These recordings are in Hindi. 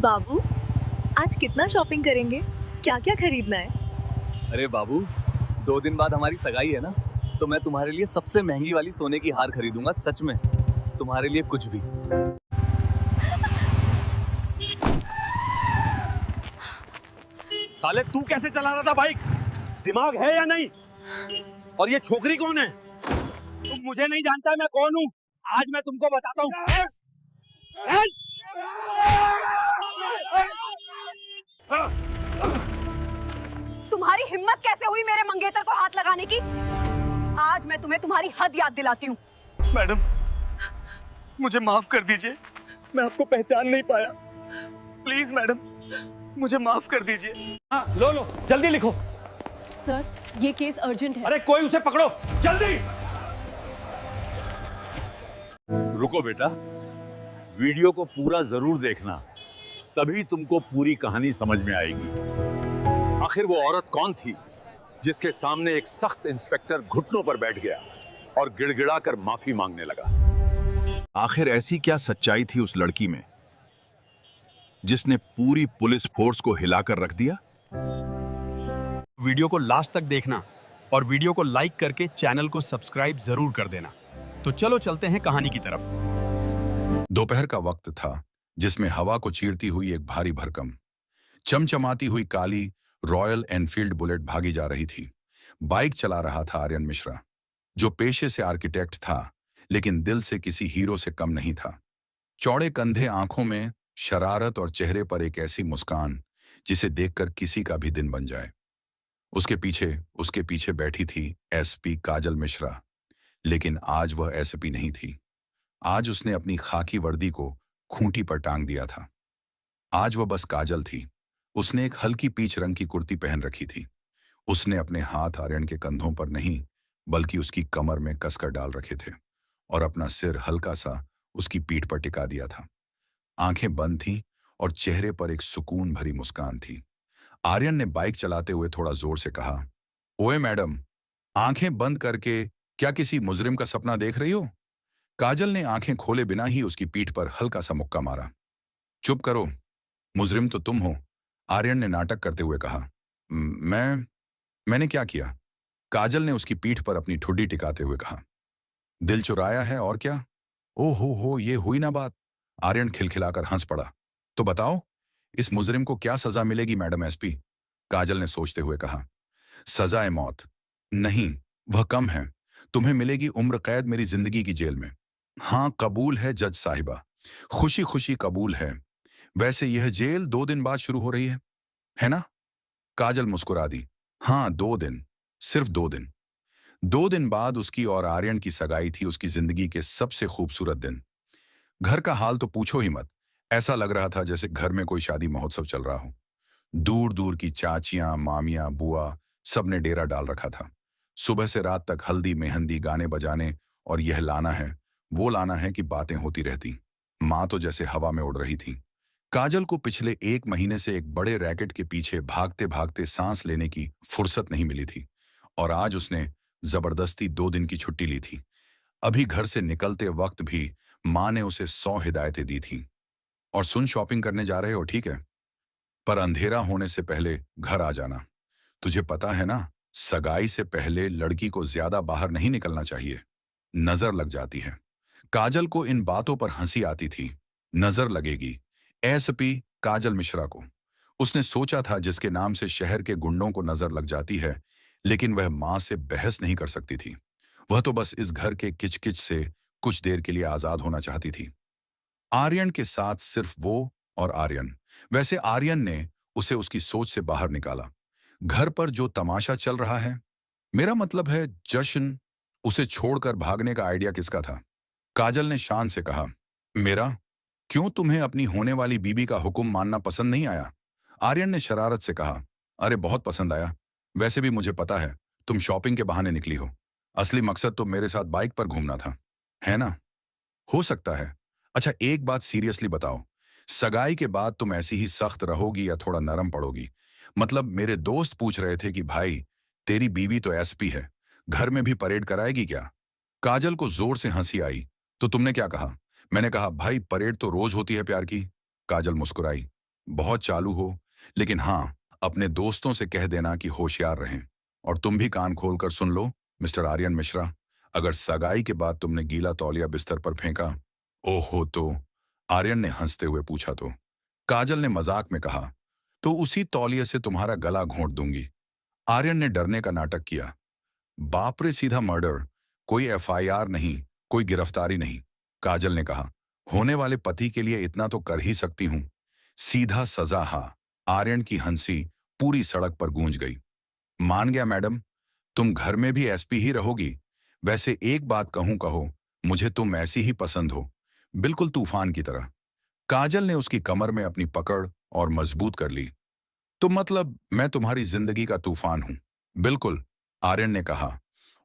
बाबू, आज कितना शॉपिंग करेंगे? क्या क्या खरीदना है? अरे बाबू, 2 दिन बाद हमारी सगाई है ना, तो मैं तुम्हारे लिए सबसे महंगी वाली सोने की हार खरीदूंगा। सच में, तुम्हारे लिए कुछ भी। साले तू कैसे चला रहा था बाइक? दिमाग है या नहीं? और ये छोकरी कौन है? तुम मुझे नहीं जानता मैं कौन हूँ। आज मैं तुमको बताता हूँ। तुम्हारी हिम्मत कैसे हुई मेरे मंगेतर को हाथ लगाने की? आज मैं तुम्हें तुम्हारी हद याद दिलाती हूँ। मैडम, मुझे माफ कर दीजिए, मैं आपको पहचान नहीं पाया। प्लीज मैडम, मुझे माफ कर दीजिए। हाँ, लो लो जल्दी लिखो। सर, ये केस अर्जेंट है। अरे कोई उसे पकड़ो जल्दी। रुको बेटा, वीडियो को पूरा जरूर देखना, तभी तुमको पूरी कहानी समझ में आएगी। आखिर वो औरत कौन थी जिसके सामने एक सख्त इंस्पेक्टर घुटनों पर बैठ गया और गिड़गिड़ाकर माफी मांगने लगा? आखिर ऐसी क्या सच्चाई थी उस लड़की में जिसने पूरी पुलिस फोर्स को हिलाकर रख दिया? वीडियो को लास्ट तक देखना और वीडियो को लाइक करके चैनल को सब्सक्राइब जरूर कर देना। तो चलो चलते हैं कहानी की तरफ। दोपहर का वक्त था जिसमें हवा को चीरती हुई एक भारी भरकम चमचमाती हुई काली रॉयल एनफील्ड बुलेट भागी जा रही थी। बाइक चला रहा था आर्यन मिश्रा, जो पेशे से आर्किटेक्ट था लेकिन दिल से किसी हीरो से कम नहीं था। चौड़े कंधे, आंखों में शरारत और चेहरे पर एक ऐसी मुस्कान जिसे देखकर किसी का भी दिन बन जाए। उसके पीछे बैठी थी एसपी काजल मिश्रा, लेकिन आज वह एसपी नहीं थी। आज उसने अपनी खाकी वर्दी को खूंटी पर टांग दिया था। आज वह बस काजल थी। उसने एक हल्की पीच रंग की कुर्ती पहन रखी थी। उसने अपने हाथ आर्यन के कंधों पर नहीं बल्कि उसकी कमर में कसकर डाल रखे थे और अपना सिर हल्का सा उसकी पीठ पर टिका दिया था। आंखें बंद थीं और चेहरे पर एक सुकून भरी मुस्कान थी। आर्यन ने बाइक चलाते हुए थोड़ा जोर से कहा, ओए मैडम, आंखें बंद करके क्या किसी मुजरिम का सपना देख रही हो? काजल ने आंखें खोले बिना ही उसकी पीठ पर हल्का सा मुक्का मारा। चुप करो, मुजरिम तो तुम हो, आर्यन ने नाटक करते हुए कहा। मैंने क्या किया? काजल ने उसकी पीठ पर अपनी ठुड्डी टिकाते हुए कहा। दिल चुराया है और क्या? ओ हो, ये हुई ना बात। आर्यन खिलखिलाकर हंस पड़ा। तो बताओ, इस मुजरिम को क्या सजा मिलेगी मैडम एसपी? काजल ने सोचते हुए कहा। सजाए मौत नहीं, वह कम है। तुम्हें मिलेगी उम्र कैद मेरी जिंदगी की जेल में। हाँ, कबूल है जज साहिबा, खुशी खुशी कबूल है। वैसे यह जेल 2 दिन बाद शुरू हो रही है ना? काजल मुस्कुरा दी। हाँ, 2 दिन, सिर्फ 2 दिन। 2 दिन बाद उसकी और आर्यन की सगाई थी, उसकी जिंदगी के सबसे खूबसूरत दिन। घर का हाल तो पूछो ही मत। ऐसा लग रहा था जैसे घर में कोई शादी महोत्सव चल रहा हो। दूर दूर की चाचियां, मामियां, बुआ सबने डेरा डाल रखा था। सुबह से रात तक हल्दी मेहंदी, गाने बजाने और यह लाना है वो लाना है कि बातें होती रहती। माँ तो जैसे हवा में उड़ रही थी। काजल को पिछले 1 महीने से एक बड़े रैकेट के पीछे भागते भागते सांस लेने की फुर्सत नहीं मिली थी और आज उसने जबरदस्ती 2 दिन की छुट्टी ली थी। अभी घर से निकलते वक्त भी माँ ने उसे 100 हिदायतें दी थीं। और सुन, शॉपिंग करने जा रहे हो ठीक है, पर अंधेरा होने से पहले घर आ जाना। तुझे पता है ना, सगाई से पहले लड़की को ज्यादा बाहर नहीं निकलना चाहिए, नजर लग जाती है। काजल को इन बातों पर हंसी आती थी। नजर लगेगी एसपी काजल मिश्रा को। उसने सोचा था जिसके नाम से शहर के गुंडों को नजर लग जाती है, लेकिन वह मां से बहस नहीं कर सकती थी। वह तो बस इस घर के किचकिच से कुछ देर के लिए आजाद होना चाहती थी। आर्यन के साथ सिर्फ वो और आर्यन। वैसे आर्यन ने उसे उसकी सोच से बाहर निकाला। घर पर जो तमाशा चल रहा है, मेरा मतलब है जश्न, उसे छोड़कर भागने का आइडिया किसका था? काजल ने शान से कहा। मेरा? क्यों, तुम्हें अपनी होने वाली बीबी का हुक्म मानना पसंद नहीं आया? आर्यन ने शरारत से कहा। अरे बहुत पसंद आया। वैसे भी मुझे पता है तुम शॉपिंग के बहाने निकली हो। असली मकसद तो मेरे साथ बाइक पर घूमना था, है ना? हो सकता है। अच्छा, एक बात सीरियसली बताओ, सगाई के बाद तुम ऐसी ही सख्त रहोगी या थोड़ा नरम पड़ोगी? मतलब मेरे दोस्त पूछ रहे थे कि भाई, तेरी बीवी तो एसपी है, घर में भी परेड कराएगी क्या? काजल को जोर से हंसी आई। तो तुमने क्या कहा? मैंने कहा भाई, परेड तो रोज होती है प्यार की। काजल मुस्कुराई। बहुत चालू हो, लेकिन हाँ, अपने दोस्तों से कह देना कि होशियार रहें। और तुम भी कान खोलकर सुन लो, मिस्टर आर्यन मिश्रा, अगर सगाई के बाद तुमने गीला तौलिया बिस्तर पर फेंका, ओहो तो, आर्यन ने हंसते हुए पूछा तो। काजल ने मजाक में कहा, तो उसी तौलिए से तुम्हारा गला घोंट दूंगी। आर्यन ने डरने का नाटक किया। बाप रे, सीधा मर्डर, कोई एफआईआर नहीं, कोई गिरफ्तारी नहीं। काजल ने कहा, होने वाले पति के लिए इतना तो कर ही सकती हूं। सीधा सजा। हाँ। आर्यन की हंसी पूरी सड़क पर गूंज गई। मान गया मैडम, तुम घर में भी एसपी ही रहोगी। वैसे एक बात कहूं, कहो, मुझे तुम ऐसी ही पसंद हो, बिल्कुल तूफान की तरह। काजल ने उसकी कमर में अपनी पकड़ और मजबूत कर ली। तो मतलब मैं तुम्हारी जिंदगी का तूफान हूं? बिल्कुल, आर्यन ने कहा,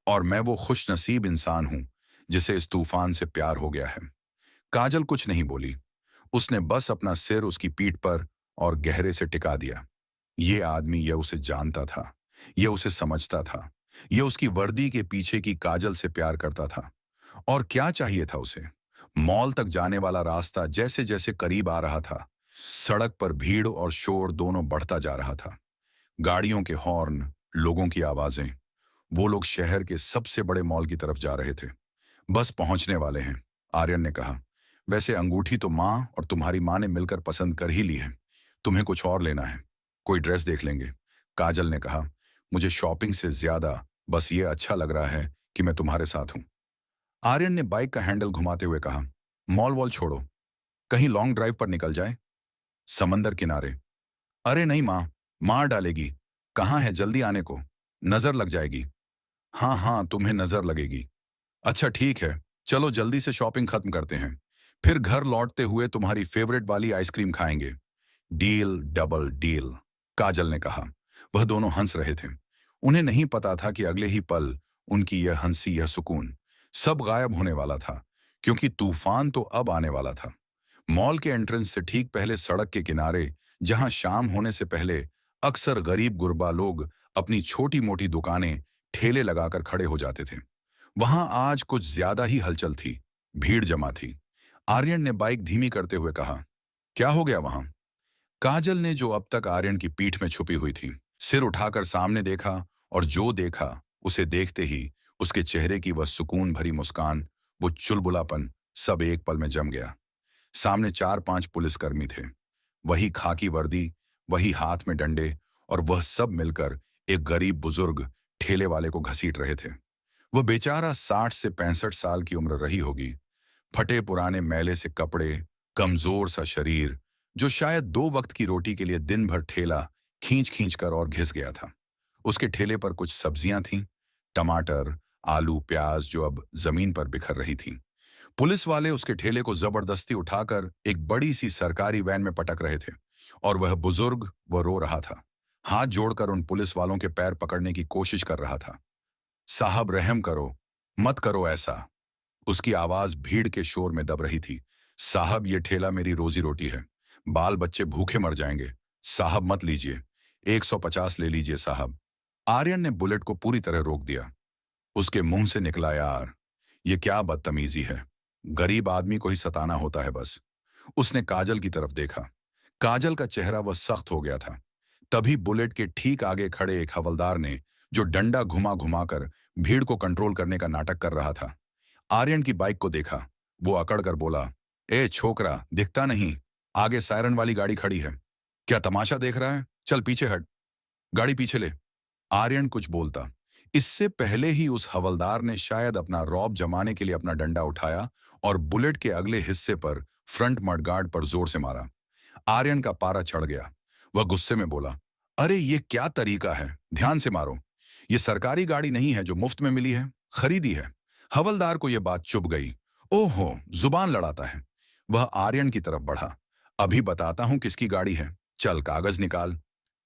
और मैं वो खुशनसीब इंसान हूं जिसे इस तूफान से प्यार हो गया है। काजल कुछ नहीं बोली। उसने बस अपना सिर उसकी पीठ पर और गहरे से टिका दिया। ये आदमी, यह उसे जानता था, यह उसे समझता था, यह उसकी वर्दी के पीछे की काजल से प्यार करता था। और क्या चाहिए था उसे? मॉल तक जाने वाला रास्ता जैसे जैसे करीब आ रहा था, सड़क पर भीड़ और शोर दोनों बढ़ता जा रहा था। गाड़ियों के हॉर्न, लोगों की आवाजें। वो लोग शहर के सबसे बड़े मॉल की तरफ जा रहे थे। बस पहुंचने वाले हैं, आर्यन ने कहा। वैसे अंगूठी तो माँ और तुम्हारी माँ ने मिलकर पसंद कर ही ली है। तुम्हें कुछ और लेना है? कोई ड्रेस देख लेंगे, काजल ने कहा। मुझे शॉपिंग से ज्यादा बस ये अच्छा लग रहा है कि मैं तुम्हारे साथ हूं। आर्यन ने बाइक का हैंडल घुमाते हुए कहा, मॉल वॉल छोड़ो, कहीं लॉन्ग ड्राइव पर निकल जाए, समंदर किनारे। अरे नहीं माँ, मार डालेगी। कहाँ है, जल्दी आने को, नजर लग जाएगी। हाँ हाँ, तुम्हें नजर लगेगी। अच्छा ठीक है, चलो जल्दी से शॉपिंग खत्म करते हैं, फिर घर लौटते हुए तुम्हारी फेवरेट वाली आइसक्रीम खाएंगे। डील, डबल डील, काजल ने कहा। वह दोनों हंस रहे थे। उन्हें नहीं पता था कि अगले ही पल उनकी यह हंसी, यह सुकून सब गायब होने वाला था, क्योंकि तूफान तो अब आने वाला था। मॉल के एंट्रेंस से ठीक पहले सड़क के किनारे, जहां शाम होने से पहले अक्सर गरीब गुरबा लोग अपनी छोटी मोटी दुकानें, ठेले लगाकर खड़े हो जाते थे, वहां आज कुछ ज्यादा ही हलचल थी। भीड़ जमा थी। आर्यन ने बाइक धीमी करते हुए कहा, क्या हो गया वहां? काजल ने, जो अब तक आर्यन की पीठ में छुपी हुई थी, सिर उठाकर सामने देखा, और जो देखा उसे देखते ही उसके चेहरे की वह सुकून भरी मुस्कान, वो चुलबुलापन, सब एक पल में जम गया। सामने 4-5 पुलिसकर्मी थे, वही खाकी वर्दी, वही हाथ में डंडे, और वह सब मिलकर एक गरीब बुजुर्ग ठेले वाले को घसीट रहे थे। वह बेचारा 60 से 65 साल की उम्र रही होगी। फटे पुराने मैले से कपड़े, कमजोर सा शरीर, जो शायद 2 वक्त की रोटी के लिए दिन भर ठेला खींच खींच कर और घिस गया था। उसके ठेले पर कुछ सब्जियां थीं, टमाटर, आलू, प्याज, जो अब जमीन पर बिखर रही थीं। पुलिस वाले उसके ठेले को जबरदस्ती उठाकर एक बड़ी सी सरकारी वैन में पटक रहे थे, और वह बुजुर्ग, वह रो रहा था, हाथ जोड़कर उन पुलिस वालों के पैर पकड़ने की कोशिश कर रहा था। साहब रहम करो, मत करो ऐसा। उसकी आवाज भीड़ के शोर में दब रही थी। साहब, ये ठेला मेरी रोजी रोटी है, बाल बच्चे भूखे मर जाएंगे। साहब मत लीजिए, 150 ले लीजिए साहब। आर्यन ने बुलेट को पूरी तरह रोक दिया। उसके मुंह से निकला, यार ये क्या बदतमीजी है, गरीब आदमी को ही सताना होता है बस। उसने काजल की तरफ देखा। काजल का चेहरा वह सख्त हो गया था। तभी बुलेट के ठीक आगे खड़े एक हवलदार ने, जो डंडा घुमा घुमाकर भीड़ को कंट्रोल करने का नाटक कर रहा था, आर्यन की बाइक को देखा। वो अकड़ कर बोला, ए छोकरा, दिखता नहीं, आगे सायरन वाली गाड़ी खड़ी है, क्या तमाशा देख रहा है? चल पीछे हट, गाड़ी पीछे ले। आर्यन कुछ बोलता, इससे पहले ही उस हवलदार ने शायद अपना रौब जमाने के लिए अपना डंडा उठाया और बुलेट के अगले हिस्से पर, फ्रंट मडगार्ड पर जोर से मारा। आर्यन का पारा चढ़ गया। वह गुस्से में बोला, अरे ये क्या तरीका है, ध्यान से मारो, ये सरकारी गाड़ी नहीं है जो मुफ्त में मिली है, खरीदी है। हवलदार को यह बात चुभ गई। ओहो, जुबान लड़ाता है। वह आर्यन की तरफ बढ़ा, अभी बताता हूं किसकी गाड़ी है, चल कागज निकाल।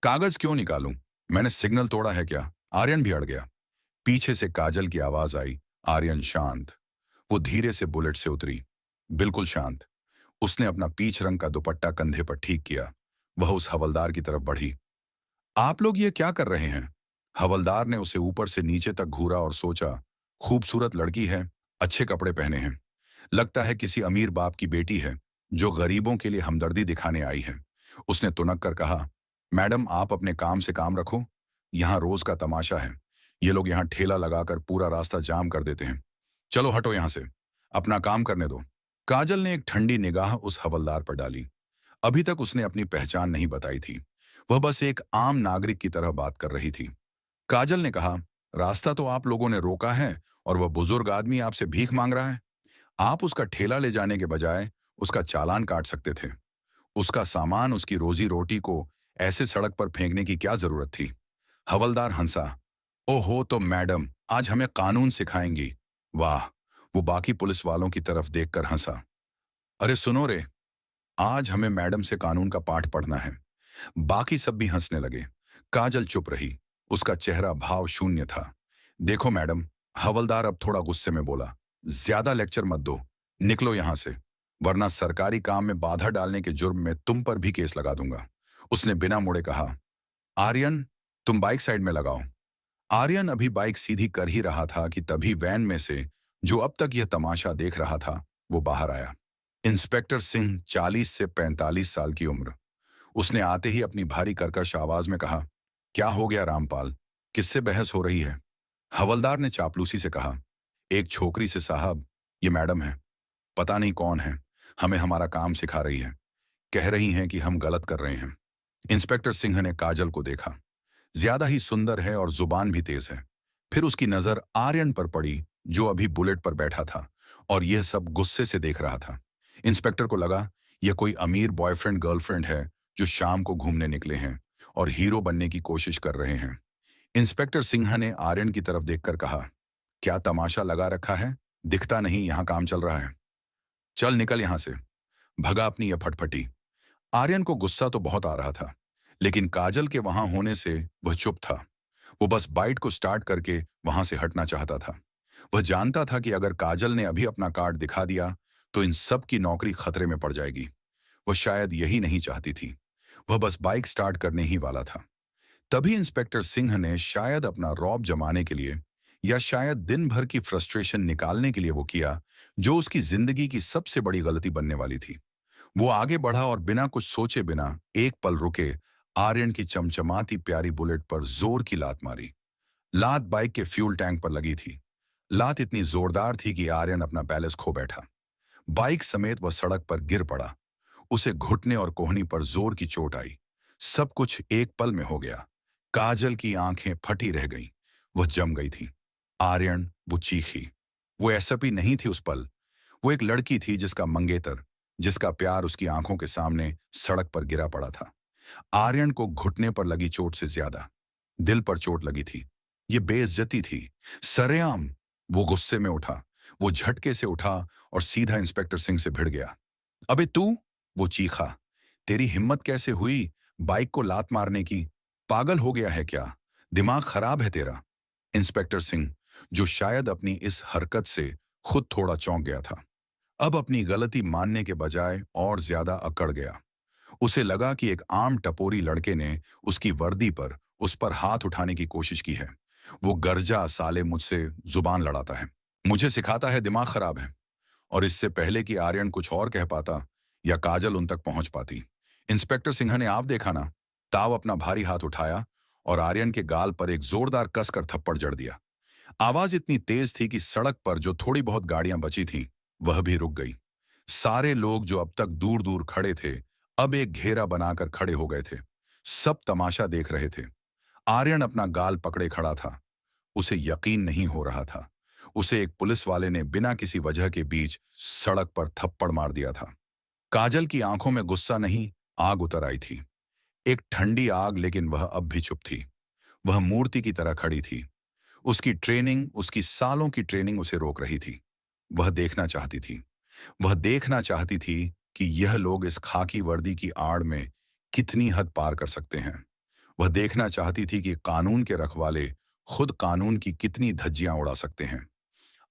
कागज क्यों निकालूं, मैंने सिग्नल तोड़ा है क्या? आर्यन भी अड़ गया। पीछे से काजल की आवाज आई, आर्यन शांत। वो धीरे से बुलेट से उतरी, बिल्कुल शांत। उसने अपना पीच रंग का दुपट्टा कंधे पर ठीक किया। वह उस हवलदार की तरफ बढ़ी। आप लोग ये क्या कर रहे हैं? हवलदार ने उसे ऊपर से नीचे तक घूरा और सोचा, खूबसूरत लड़की है, अच्छे कपड़े पहने हैं, लगता है किसी अमीर बाप की बेटी है जो गरीबों के लिए हमदर्दी दिखाने आई है। उसने तुनक कर कहा, मैडम आप अपने काम से काम रखो, यहाँ रोज का तमाशा है। ये लोग यहाँ ठेला लगाकर पूरा रास्ता जाम कर देते हैं। चलो हटो यहाँ से, अपना काम करने दो। काजल ने एक ठंडी निगाह उस हवलदार पर डाली। अभी तक उसने अपनी पहचान नहीं बताई थी, वह बस एक आम नागरिक की तरह बात कर रही थी। काजल ने कहा, रास्ता तो आप लोगों ने रोका है और वह बुजुर्ग आदमी आपसे भीख मांग रहा है। आप उसका ठेला ले जाने के बजाय उसका चालान काट सकते थे। उसका सामान, उसकी रोजी रोटी को ऐसे सड़क पर फेंकने की क्या जरूरत थी? हवलदार हंसा। ओहो, तो मैडम आज हमें कानून सिखाएंगी। वाह, वो बाकी पुलिस वालों की तरफ देखकर हंसा। अरे सुनो रे, आज हमें मैडम से कानून का पाठ पढ़ना है। बाकी सब भी हंसने लगे। काजल चुप रही, उसका चेहरा भाव शून्य था। देखो मैडम, हवलदार अब थोड़ा गुस्से में बोला, ज्यादा लेक्चर मत दो, निकलो यहां से, वरना सरकारी काम में बाधा डालने के जुर्म में तुम पर भी केस लगा दूंगा। उसने बिना मुड़े कहा, आर्यन तुम बाइक साइड में लगाओ। आर्यन अभी बाइक सीधी कर ही रहा था कि तभी वैन में से जो अब तक यह तमाशा देख रहा था वो बाहर आया। इंस्पेक्टर सिंह, 40 से 45 साल की उम्र। उसने आते ही अपनी भारी कर्कश आवाज में कहा, क्या हो गया रामपाल, किससे बहस हो रही है? हवलदार ने चापलूसी से कहा, एक छोकरी से साहब, ये मैडम है, पता नहीं कौन है, हमें हमारा काम सिखा रही है, कह रही हैं कि हम गलत कर रहे हैं। इंस्पेक्टर सिंह ने काजल को देखा, ज्यादा ही सुंदर है और जुबान भी तेज है। फिर उसकी नजर आर्यन पर पड़ी जो अभी बुलेट पर बैठा था और यह सब गुस्से से देख रहा था। इंस्पेक्टर को लगा यह कोई अमीर बॉयफ्रेंड गर्लफ्रेंड है जो शाम को घूमने निकले हैं और हीरो बनने की कोशिश कर रहे हैं। इंस्पेक्टर सिंह ने आर्यन की तरफ देखकर कहा, क्या तमाशा लगा रखा है, दिखता नहीं यहां काम चल रहा है? चल निकल यहां से, भगा अपनी यह फटफटी। आर्यन को गुस्सा तो बहुत आ रहा था, लेकिन काजल के वहां होने से वह चुप था। वो बस बाइक को स्टार्ट करके वहां से हटना चाहता था। वह जानता था कि अगर काजल ने अभी अपना कार्ड दिखा दिया तो इन सब की नौकरी खतरे में पड़ जाएगी। वह शायद यही नहीं चाहती थी। वह बस बाइक स्टार्ट करने ही वाला था। तभी इंस्पेक्टर सिंह ने शायद अपना रौब जमाने के लिए या शायद दिन भर की फ्रस्ट्रेशन निकालने के लिए वो किया जो उसकी जिंदगी की सबसे बड़ी गलती बनने वाली थी। वो आगे बढ़ा और बिना कुछ सोचे बिना एक पल रुके आर्यन की चमचमाती प्यारी बुलेट पर जोर की लात मारी। लात बाइक के फ्यूल टैंक पर लगी थी। लात इतनी जोरदार थी कि आर्यन अपना बैलेंस खो बैठा। बाइक समेत वह सड़क पर गिर पड़ा। उसे घुटने और कोहनी पर जोर की चोट आई। सब कुछ एक पल में हो गया। काजल की आंखें फटी रह गईं। वह जम गई थी। आर्यन, वो चीखी। वो एसपी नहीं थी उस पल। वो एक लड़की थी जिसका मंगेतर, जिसका प्यार उसकी आंखों के सामने सड़क पर गिरा पड़ा था। आर्यन को घुटने पर लगी चोट से ज्यादा दिल पर चोट लगी थी। ये बेइज्जती थी, सरेआम। वो गुस्से में उठा। वो झटके से उठा और सीधा इंस्पेक्टर सिंह से भिड़ गया। अबे तू, वो चीखा, तेरी हिम्मत कैसे हुई बाइक को लात मारने की? पागल हो गया है क्या? दिमाग खराब है तेरा? इंस्पेक्टर सिंह, जो शायद अपनी इस हरकत से खुद थोड़ा चौंक गया था, अब अपनी गलती मानने के बजाय और ज्यादा अकड़ गया। उसे लगा कि एक आम टपोरी लड़के ने उसकी वर्दी पर उस पर हाथ उठाने की कोशिश की है। वो गर्जा, साले मुझसे जुबान लड़ाता है, मुझे सिखाता है दिमाग खराब है। और इससे पहले कि आर्यन कुछ और कह पाता या काजल उन तक पहुंच पाती, इंस्पेक्टर सिंह ने आप देखा ना, ताव अपना भारी हाथ उठाया और आर्यन के गाल पर एक जोरदार कसकर थप्पड़ जड़ दिया। आवाज इतनी तेज थी कि सड़क पर जो थोड़ी बहुत गाड़ियां बची थीं वह भी रुक गई। सारे लोग जो अब तक दूर दूर खड़े थे अब एक घेरा बनाकर खड़े हो गए थे। सब तमाशा देख रहे थे। आर्यन अपना गाल पकड़े खड़ा था। उसे यकीन नहीं हो रहा था। उसे एक पुलिस वाले ने बिना किसी वजह के बीच सड़क पर थप्पड़ मार दिया था। काजल की आंखों में गुस्सा नहीं, आग उतर आई थी। एक ठंडी आग, लेकिन वह अब भी चुप थी। वह मूर्ति की तरह खड़ी थी। उसकी ट्रेनिंग, उसकी सालों की ट्रेनिंग उसे रोक रही थी। वह देखना चाहती थी। वह देखना चाहती थी कि यह लोग इस खाकी वर्दी की आड़ में कितनी हद पार कर सकते हैं। वह देखना चाहती थी कि कानून के रखवाले खुद कानून की कितनी धज्जियां उड़ा सकते हैं।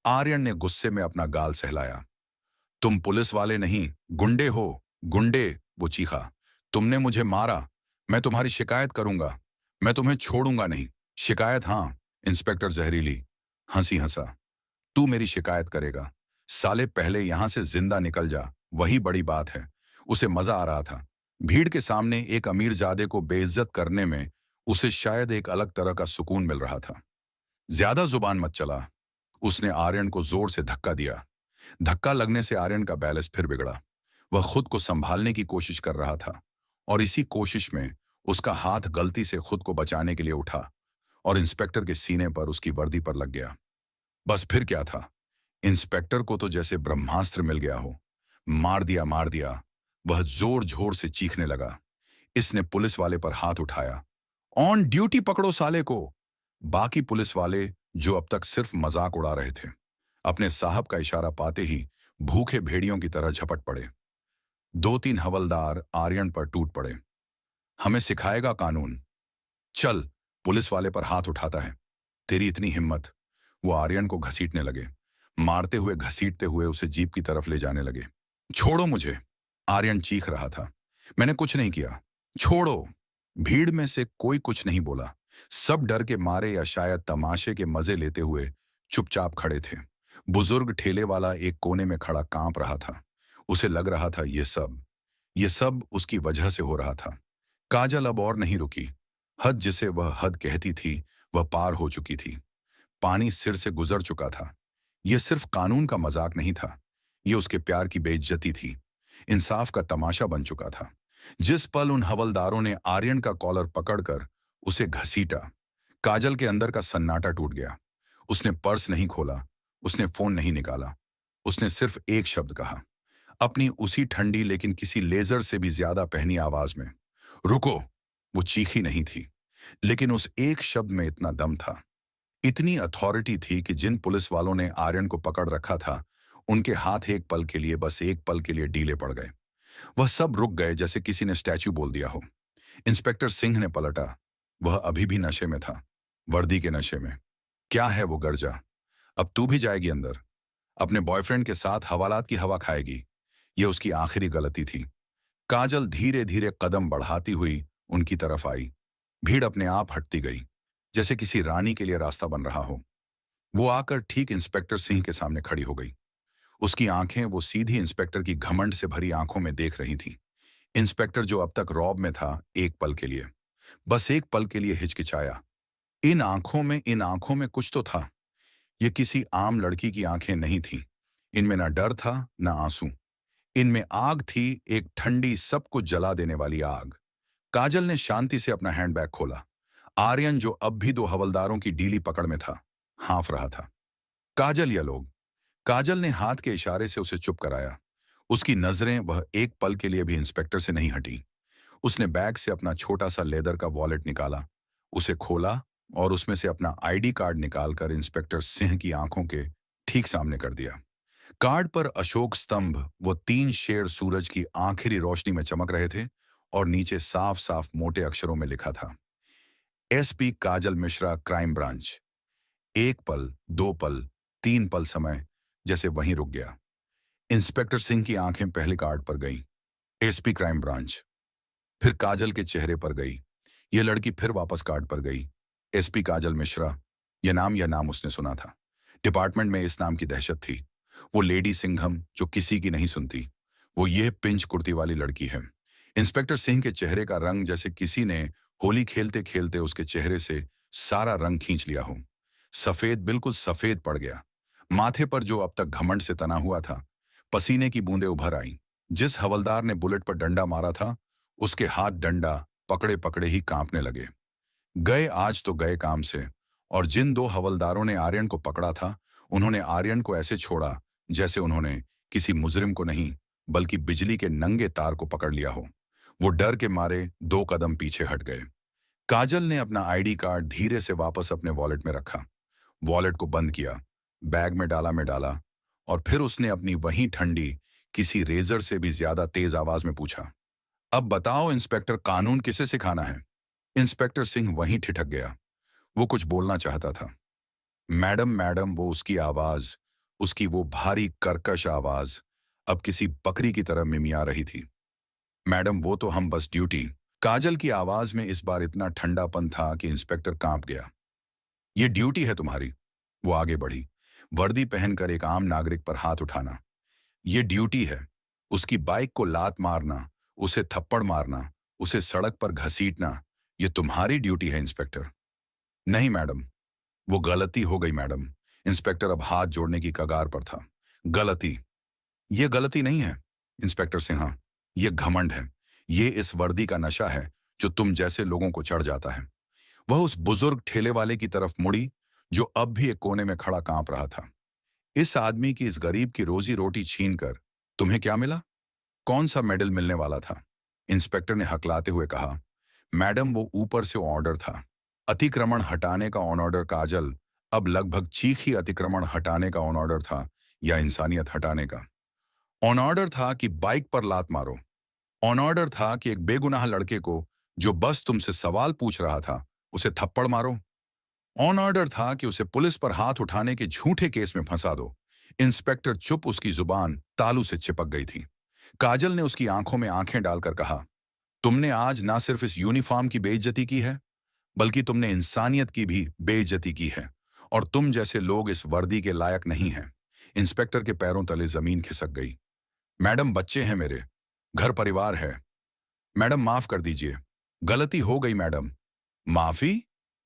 आर्यन ने गुस्से में अपना गाल सहलाया। तुम पुलिस वाले नहीं, गुंडे हो, गुंडे, वो चीखा। तुमने मुझे मारा, मैं तुम्हारी शिकायत करूंगा, मैं तुम्हें छोड़ूंगा नहीं। शिकायत? हाँ। इंस्पेक्टर जहरीली हंसी हंसा। तू मेरी शिकायत करेगा? साले पहले यहां से जिंदा निकल जा, वही बड़ी बात है। उसे मजा आ रहा था। भीड़ के सामने एक अमीरजादे को बेइज्जत करने में उसे शायद एक अलग तरह का सुकून मिल रहा था। ज्यादा जुबान मत चला। उसने आर्यन को जोर से धक्का दिया। धक्का लगने से आर्यन का बैलेंस फिर बिगड़ा। वह खुद को संभालने की कोशिश कर रहा था और इसी कोशिश में उसका हाथ गलती से खुद को बचाने के लिए उठा और इंस्पेक्टर के सीने पर उसकी वर्दी पर लग गया। बस फिर क्या था, इंस्पेक्टर को तो जैसे ब्रह्मास्त्र मिल गया हो। मार दिया, मार दिया। वह जोर जोर से चीखने लगा। इसने पुलिस वाले पर हाथ उठाया। ऑन ड्यूटी पकड़ो साले को। बाकी पुलिस वाले जो अब तक सिर्फ मजाक उड़ा रहे थे, अपने साहब का इशारा पाते ही भूखे भेड़ियों की तरह झपट पड़े। 2-3 हवलदार आर्यन पर टूट पड़े। हमें सिखाएगा कानून? चल, पुलिस वाले पर हाथ उठाता है, तेरी इतनी हिम्मत। वो आर्यन को घसीटने लगे, मारते हुए घसीटते हुए उसे जीप की तरफ ले जाने लगे। छोड़ो मुझे, आर्यन चीख रहा था। मैंने कुछ नहीं किया, छोड़ो। भीड़ में से कोई कुछ नहीं बोला। सब डर के मारे या शायद तमाशे के मजे लेते हुए चुपचाप खड़े थे। बुजुर्ग ठेले वाला एक कोने में खड़ा कांप रहा था। उसे लग रहा था ये सब उसकी वजह से हो रहा था। काजल अब और नहीं रुकी। हद जिसे वह हद कहती थी वह पार हो चुकी थी। पानी सिर से गुजर चुका था। यह सिर्फ कानून का मजाक नहीं था, यह उसके प्यार की बेइज्जती थी। इंसाफ का तमाशा बन चुका था। जिस पल उन हवलदारों ने आर्यन का कॉलर पकड़कर उसे घसीटा, काजल के अंदर का सन्नाटा टूट गया। उसने पर्स नहीं खोला, उसने फोन नहीं निकाला। उसने सिर्फ एक शब्द कहा, अपनी उसी ठंडी लेकिन किसी लेजर से भी ज्यादा पहनी आवाज में, रुको। वो चीखी नहीं थी, लेकिन उस एक शब्द में इतना दम था, इतनी अथॉरिटी थी कि जिन पुलिस वालों ने आर्यन को पकड़ रखा था, उनके हाथ एक पल के लिए, बस एक पल के लिए ढीले पड़ गए। वह सब रुक गए जैसे किसी ने स्टैच्यू बोल दिया हो। इंस्पेक्टर सिंह ने पलटा। वह अभी भी नशे में था, वर्दी के नशे में। क्या है वो गर्जा? अब तू भी जाएगी अंदर, अपने बॉयफ्रेंड के साथ हवालात की हवा खाएगी। यह उसकी आखिरी गलती थी। काजल धीरे धीरे कदम बढ़ाती हुई उनकी तरफ आई। भीड़ अपने आप हटती गई, जैसे किसी रानी के लिए रास्ता बन रहा हो। वो आकर ठीक इंस्पेक्टर सिंह के सामने खड़ी हो गई। उसकी आंखें वो सीधी इंस्पेक्टर की घमंड से भरी आंखों में देख रही थी। इंस्पेक्टर जो अब तक रौब में था, एक पल के लिए, बस एक पल के लिए हिचकिचाया। इन आंखों में कुछ तो था। ये किसी आम लड़की की आंखें नहीं थीं। इनमें ना डर था ना आंसू। इनमें आग थी, एक ठंडी, सब कुछ जला देने वाली आग। काजल ने शांति से अपना हैंडबैग खोला। आर्यन, जो अब भी 2 हवलदारों की डीली पकड़ में था, हाँफ रहा था। काजल या लोग? काजल ने हाथ के इशारे से उसे चुप कराया। उसकी नजरें वह एक पल के लिए भी इंस्पेक्टर से नहीं हटी। उसने बैग से अपना छोटा सा लेदर का वॉलेट निकाला, उसे खोला और उसमें से अपना आईडी कार्ड निकालकर इंस्पेक्टर सिंह की आंखों के ठीक सामने कर दिया। कार्ड पर अशोक स्तंभ, वो 3 शेर सूरज की आखिरी रोशनी में चमक रहे थे और नीचे साफ साफ मोटे अक्षरों में लिखा था, एसपी काजल मिश्रा, क्राइम ब्रांच। 1 पल, 2 पल, 3 पल समय जैसे वहीं रुक गया। इंस्पेक्टर सिंह की आंखें पहले कार्ड पर गईं, एसपी क्राइम ब्रांच। फिर काजल के चेहरे पर गई। यह लड़की फिर वापस कार्ड पर गई, एसपी काजल मिश्रा। यह नाम उसने सुना था। डिपार्टमेंट में इस नाम की दहशत थी। वो लेडी सिंघम जो किसी की नहीं सुनती, वो ये पिंच कुर्ती वाली लड़की है। इंस्पेक्टर सिंह के चेहरे का रंग जैसे किसी ने होली खेलते खेलते उसके चेहरे से सारा रंग खींच लिया हो। सफेद, बिल्कुल सफेद पड़ गया। माथे पर जो अब तक घमंड से तना हुआ था, पसीने की बूंदें उभर आईं। जिस हवलदार ने बुलेट पर डंडा मारा था, उसके हाथ डंडा पकड़े पकड़े ही कांपने लगे। गए आज तो गए काम से। और जिन 2 हवलदारों ने आर्यन को पकड़ा था, उन्होंने आर्यन को ऐसे छोड़ा जैसे उन्होंने किसी मुजरिम को नहीं, बल्कि बिजली के नंगे तार को पकड़ लिया हो। वो डर के मारे 2 कदम पीछे हट गए। काजल ने अपना आईडी कार्ड धीरे से वापस अपने वॉलेट में रखा, वॉलेट को बंद किया, बैग में डाला और फिर उसने अपनी वही ठंडी, किसी रेजर से भी ज्यादा तेज आवाज में पूछा, अब बताओ इंस्पेक्टर, कानून किसे सिखाना है? इंस्पेक्टर सिंह वहीं ठिठक गया। वो कुछ बोलना चाहता था। मैडम, वो उसकी आवाज, उसकी वो भारी कर्कश आवाज अब किसी बकरी की तरह मिमिया रही थी। मैडम, वो तो हम बस ड्यूटी। काजल की आवाज में इस बार इतना ठंडापन था कि इंस्पेक्टर कांप गया। ये ड्यूटी है तुम्हारी। वो आगे बढ़ी, वर्दी पहनकर एक आम नागरिक पर हाथ उठाना। ये ड्यूटी है। उसकी बाइक को लात मारना, उसे थप्पड़ मारना, उसे सड़क पर घसीटना, ये तुम्हारी ड्यूटी है इंस्पेक्टर। नहीं मैडम, वो गलती हो गई मैडम। इंस्पेक्टर अब हाथ जोड़ने की कगार पर था। गलती? ये गलती नहीं है इंस्पेक्टर सिन्हा, ये घमंड है। ये इस वर्दी का नशा है जो तुम जैसे लोगों को चढ़ जाता है। वह उस बुजुर्ग ठेले वाले की तरफ मुड़ी जो अब भी एक कोने में खड़ा कांप रहा था। इस आदमी की, इस गरीब की रोजी रोटी छीनकर तुम्हें क्या मिला? कौन सा मेडल मिलने वाला था? इंस्पेक्टर ने हकलाते हुए कहा, मैडम वो ऊपर से ऑर्डर था, अतिक्रमण हटाने का ऑन ऑर्डर। काजल, अब लगभग चीख ही अतिक्रमण हटाने का ऑन ऑर्डर था या इंसानियत हटाने का? ऑन ऑर्डर था कि बाइक पर लात मारो। ऑन ऑर्डर था कि एक बेगुनाह लड़के को जो बस तुमसे सवाल पूछ रहा था उसे थप्पड़ मारो। ऑन ऑर्डर था कि उसे पुलिस पर हाथ उठाने के झूठे केस में फंसा दो। इंस्पेक्टर चुप, उसकी जुबान तालू से चिपक गई थी। काजल ने उसकी आंखों में आंखें डालकर कहा, तुमने आज ना सिर्फ इस यूनिफॉर्म की बेइज्जती की है, बल्कि तुमने इंसानियत की भी बेइज्जती की है, और तुम जैसे लोग इस वर्दी के लायक नहीं हैं। इंस्पेक्टर के पैरों तले जमीन खिसक गई। मैडम, बच्चे हैं मेरे, घर परिवार है। मैडम माफ कर दीजिए, गलती हो गई मैडम। माफी?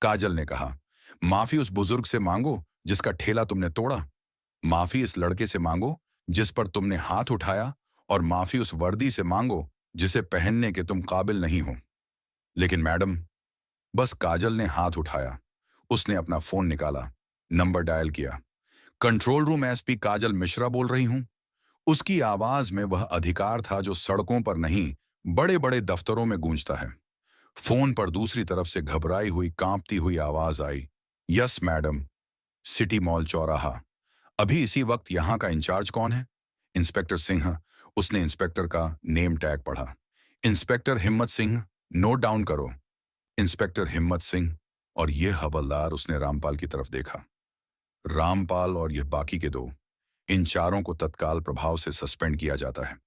काजल ने कहा, माफी उस बुजुर्ग से मांगो जिसका ठेला तुमने तोड़ा, माफी इस लड़के से मांगो जिस पर तुमने हाथ उठाया, और माफी उस वर्दी से मांगो जिसे पहनने के तुम काबिल नहीं हो। लेकिन मैडम, बस काजल ने हाथ उठाया। उसने अपना फोन निकाला, नंबर डायल किया। कंट्रोल रूम एसपी काजल मिश्रा बोल रही हूं। उसकी आवाज में वह अधिकार था जो सड़कों पर नहीं, बड़े बड़े दफ्तरों में गूंजता है। फोन पर दूसरी तरफ से घबराई हुई, कांपती हुई आवाज आई, यस मैडम, सिटी मॉल चौराहा। अभी इसी वक्त यहां का इंचार्ज कौन है? इंस्पेक्टर सिंह। उसने इंस्पेक्टर का नेम टैग पढ़ा। इंस्पेक्टर हिम्मत सिंह, नोट डाउन करो। इंस्पेक्टर हिम्मत सिंह और यह हवलदार। उसने रामपाल की तरफ देखा। रामपाल और यह बाकी के दो, इन चारों को तत्काल प्रभाव से सस्पेंड किया जाता है।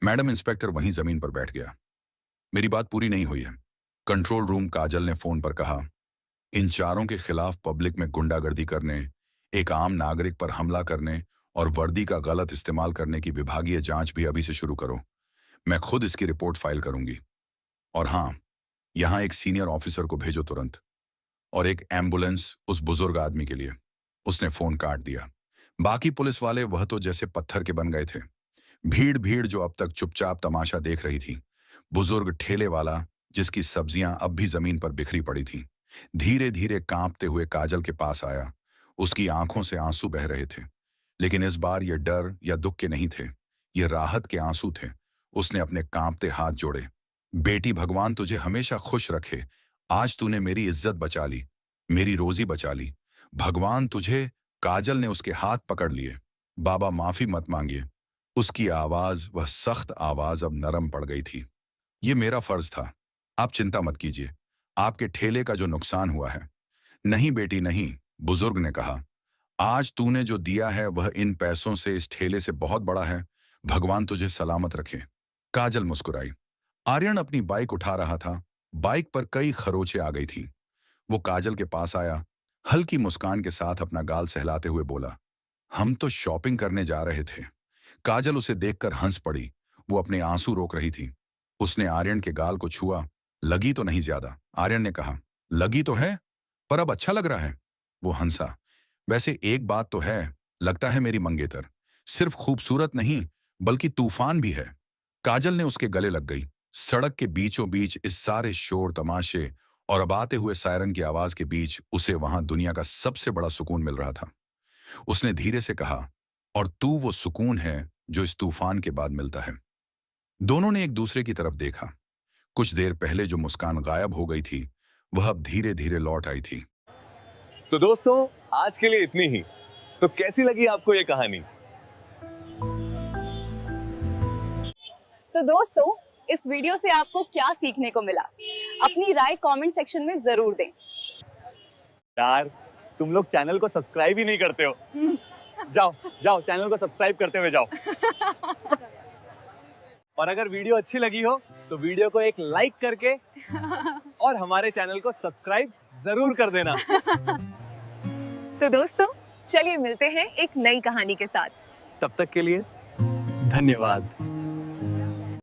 मैडम, इंस्पेक्टर वहीं जमीन पर बैठ गया। मेरी बात पूरी नहीं हुई है। कंट्रोल रूम, काजल ने फोन पर कहा, इन चारों के खिलाफ पब्लिक में गुंडागर्दी करने, एक आम नागरिक पर हमला करने और वर्दी का गलत इस्तेमाल करने की विभागीय जांच भी अभी से शुरू करो। मैं खुद इसकी रिपोर्ट फाइल करूंगी। और हां, यहां एक सीनियर ऑफिसर को भेजो तुरंत, और एक एम्बुलेंस उस बुजुर्ग आदमी के लिए। उसने फोन काट दिया। बाकी पुलिस वाले वह तो जैसे पत्थर के बन गए थे। भीड़ भीड़ जो अब तक चुपचाप तमाशा देख रही थी। बुजुर्ग ठेले वाला जिसकी सब्जियां अब भी जमीन पर बिखरी पड़ी थीं, धीरे धीरे कांपते हुए काजल के पास आया। उसकी आंखों से आंसू बह रहे थे, लेकिन इस बार ये डर या दुख के नहीं थे, ये राहत के आंसू थे। उसने अपने कांपते हाथ जोड़े। बेटी, भगवान तुझे हमेशा खुश रखे। आज तूने मेरी इज्जत बचा ली, मेरी रोजी बचा ली। भगवान तुझे। काजल ने उसके हाथ पकड़ लिए। बाबा, माफी मत मांगिए। उसकी आवाज, वह सख्त आवाज, अब नरम पड़ गई थी। ये मेरा फर्ज था, आप चिंता मत कीजिए। आपके ठेले का जो नुकसान हुआ है। नहीं बेटी नहीं, बुजुर्ग ने कहा, आज तूने जो दिया है वह इन पैसों से, इस ठेले से बहुत बड़ा है। भगवान तुझे सलामत रखे। काजल मुस्कुराई। आर्यन अपनी बाइक उठा रहा था। बाइक पर कई खरोंचे आ गई थी। वो काजल के पास आया, हल्की मुस्कान के साथ अपना गाल सहलाते हुए बोला, हम तो शॉपिंग करने जा रहे थे। काजल उसे देखकर हंस पड़ी। वो अपने आंसू रोक रही थी। उसने आर्यन के गाल को छुआ। लगी तो नहीं ज्यादा। आर्यन ने कहा, लगी तो है, पर अब अच्छा लग रहा है। वो हंसा। वैसे एक बात तो है, लगता है मेरी मंगेतर सिर्फ खूबसूरत नहीं बल्कि तूफान भी है। काजल ने उसके गले लग गई। सड़क के बीचों बीच इस सारे शोर तमाशे और अब आते हुए सायरन की आवाज के बीच उसे वहां दुनिया का सबसे बड़ा सुकून मिल रहा था। उसने धीरे से कहा, और तू वो सुकून है जो इस तूफान के बाद मिलता है। दोनों ने एक दूसरे की तरफ देखा। कुछ देर पहले जो मुस्कान गायब हो गई थी वह अब धीरे धीरे लौट आई थी। तो दोस्तों, आज के लिए इतनी ही। तो कैसी लगी आपको ये कहानी? तो दोस्तों, इस वीडियो से आपको क्या सीखने को मिला? अपनी राय कमेंट सेक्शन में जरूर दें। यार, तुम लोग चैनल को सब्सक्राइब ही नहीं करते हो। जाओ जाओ, चैनल को सब्सक्राइब करते हुए जाओ। और अगर वीडियो अच्छी लगी हो तो वीडियो को एक लाइक करके और हमारे चैनल को सब्सक्राइब जरूर कर देना। तो दोस्तों, चलिए मिलते हैं एक नई कहानी के साथ। तब तक के लिए धन्यवाद।